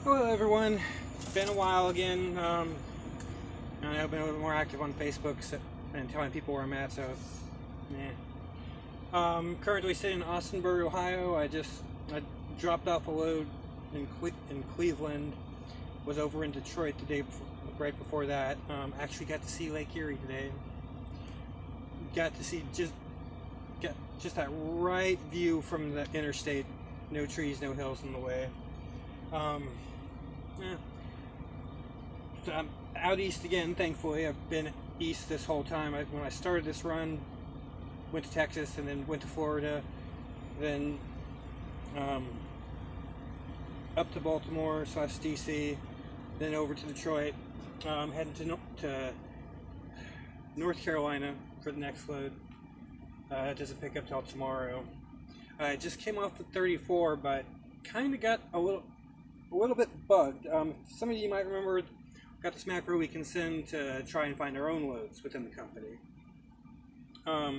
Hello everyone, it's been a while again. I've been a little more active on Facebook and telling people where I'm at, so currently sitting in Austinburg, Ohio. I dropped off a load in Cleveland, was over in Detroit the day right before that. Actually got to see Lake Erie today. Got to see just that right view from the interstate. No trees, no hills in the way. So I'm out east again, thankfully. I've been east this whole time. When I started this run, went to Texas and then went to Florida, then up to Baltimore / DC, then over to Detroit, heading to North Carolina for the next load. It doesn't pick up till tomorrow. I just came off the 34, but kind of got a little bit bugged. Some of you might remember, got this macro we can send to try and find our own loads within the company.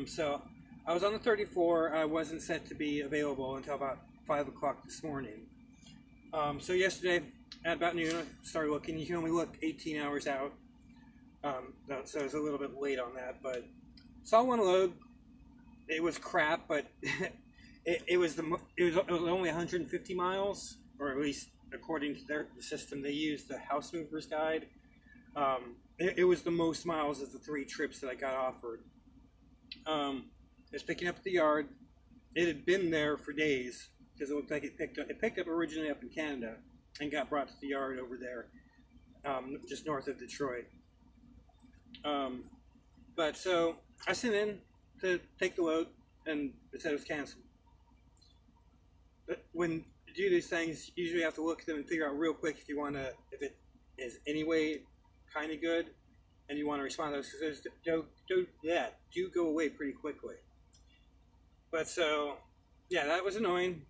So I was on the 34. I wasn't set to be available until about 5 o'clock this morning. So yesterday at about noon I started looking. You can only look 18 hours out, so I was a little bit late on that, but saw one load. It was crap, but it was only 150 miles, or at least according to the system they used, the House Movers Guide. It was the most miles of the 3 trips that I got offered. It was picking up at the yard. It had been there for days because it looked like it picked up originally up in Canada and got brought to the yard over there, just north of Detroit. But so I sent in to take the load, and it said it was canceled. But when you do these things, you usually have to look at them and figure out real quick if it is anyway kind of good, and you want to respond to those, because those do go away pretty quickly. But so, yeah, that was annoying.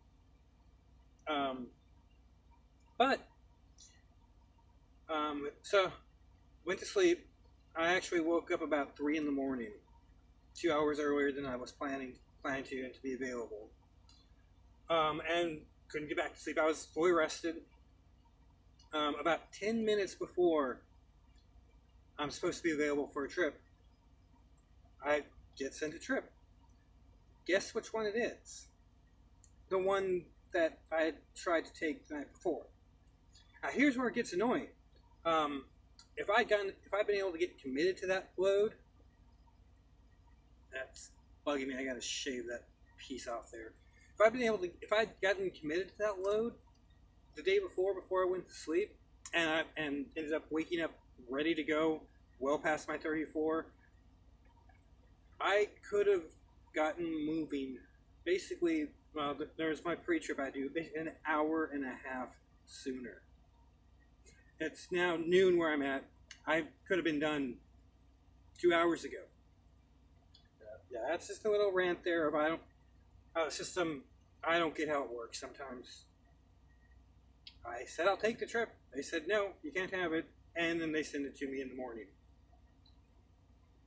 So went to sleep. I actually woke up about 3 in the morning, 2 hours earlier than I was planning to, and to be available. And couldn't get back to sleep. I was fully rested. About 10 minutes before I'm supposed to be available for a trip, I get sent a trip. Guess which one it is? The one that I had tried to take the night before. Now here's where it gets annoying. If I'd been able to get committed to that load, that's bugging me. I gotta shave that piece off there. If I'd gotten committed to that load the day before I went to sleep, and ended up waking up ready to go well past my 34, I could have gotten moving. Basically, there's my pre-trip I do, an hour and a half sooner. It's now noon where I'm at. I could have been done 2 hours ago. Yeah, that's just a little rant there of the system. I don't get how it works sometimes. I said I'll take the trip. They said no, you can't have it, and then they send it to me in the morning.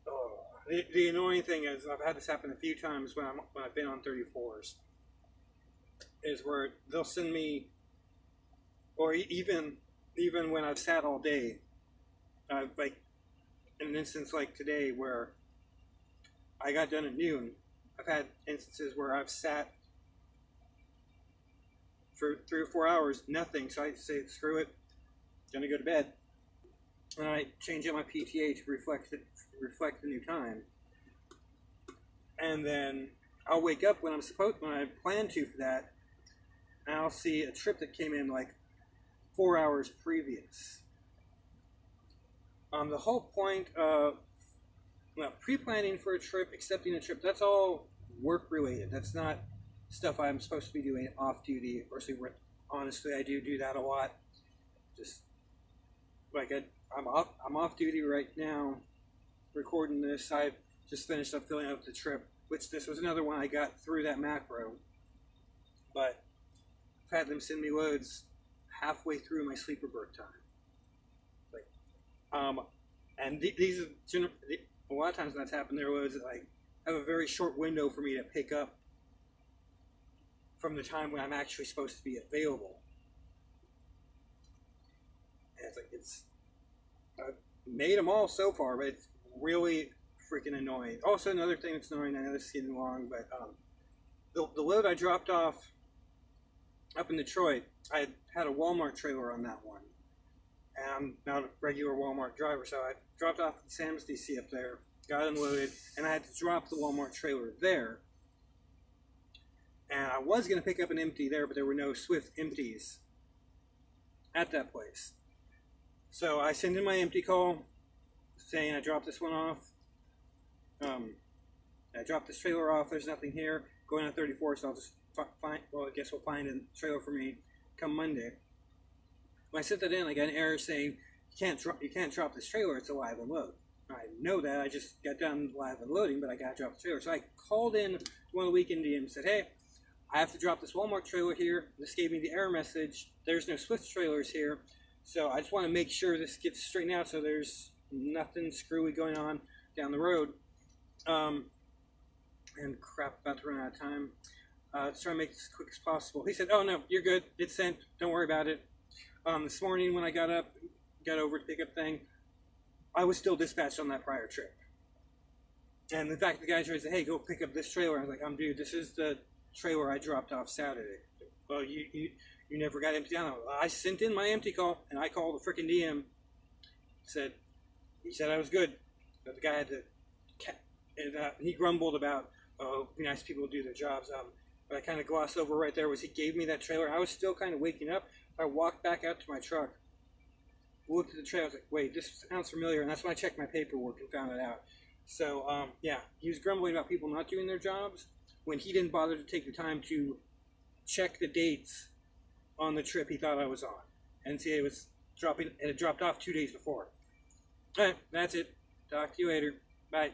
Oh, the annoying thing is, I've had this happen a few times when I've been on 34s, is where they'll send me, or even when I've sat all day, like in an instance like today where I got done at noon. I've had instances where I've sat for 3 or 4 hours, nothing, so I say, screw it, gonna go to bed. And I change up my PTA to reflect the new time. And then I'll wake up when I plan to for that, and I'll see a trip that came in like 4 hours previous. The whole point of pre-planning for a trip, accepting a trip, that's all work-related. That's not stuff I'm supposed to be doing off-duty. Or honestly, I do that a lot. Just like I'm off-duty right now, recording this. I just finished up filling out the trip, which this was another one I got through that macro. But I've had them send me loads halfway through my sleeper berth time. And these are a lot of times when that's happened, there was like have a very short window for me to pick up from the time when I'm actually supposed to be available. like, I've made them all so far, but it's really freaking annoying. Also, another thing that's annoying, I know this is getting long, but the load I dropped off up in Detroit, I had a Walmart trailer on that one. And I'm not a regular Walmart driver, so I dropped off the Sam's DC up there, got unloaded, and I had to drop the Walmart trailer there. And I was going to pick up an empty there, but there were no Swift empties at that place. So I send in my empty call saying I dropped this one off. I dropped this trailer off. There's nothing here. Going on 34, so I'll just find. Well, I guess we'll find a trailer for me come Monday. When I sent that in, I got an error saying you can't drop this trailer. It's a live unload. I know that. I just got done live unloading, but I got to drop the trailer. So I called in to one of the weekend DMs and said, hey, I have to drop this Walmart trailer here. This gave me the error message. There's no Swift trailers here. So I just want to make sure this gets straightened out so there's nothing screwy going on down the road. And crap, about to run out of time. Let's try to make this as quick as possible. He said, oh no, you're good. It's sent. Don't worry about it. This morning when I got over to pick up thing, I was still dispatched on that prior trip. And in fact, the guy tried to say, hey, go pick up this trailer. I was like, dude, this is the trailer I dropped off Saturday. Well, you never got empty down. I sent in my empty call, and I called the frickin' DM. He said I was good, but the guy had to. And he grumbled about, oh, nice people do their jobs. But I kind of glossed over right there was he gave me that trailer. I was still kind of waking up. I walked back out to my truck, looked at the trailer. I was like, wait, this sounds familiar. And that's when I checked my paperwork and found it out. So, yeah, he was grumbling about people not doing their jobs when he didn't bother to take the time to check the dates on the trip he thought I was on. And see, it had dropped off 2 days before. All right, that's it. Talk to you later. Bye.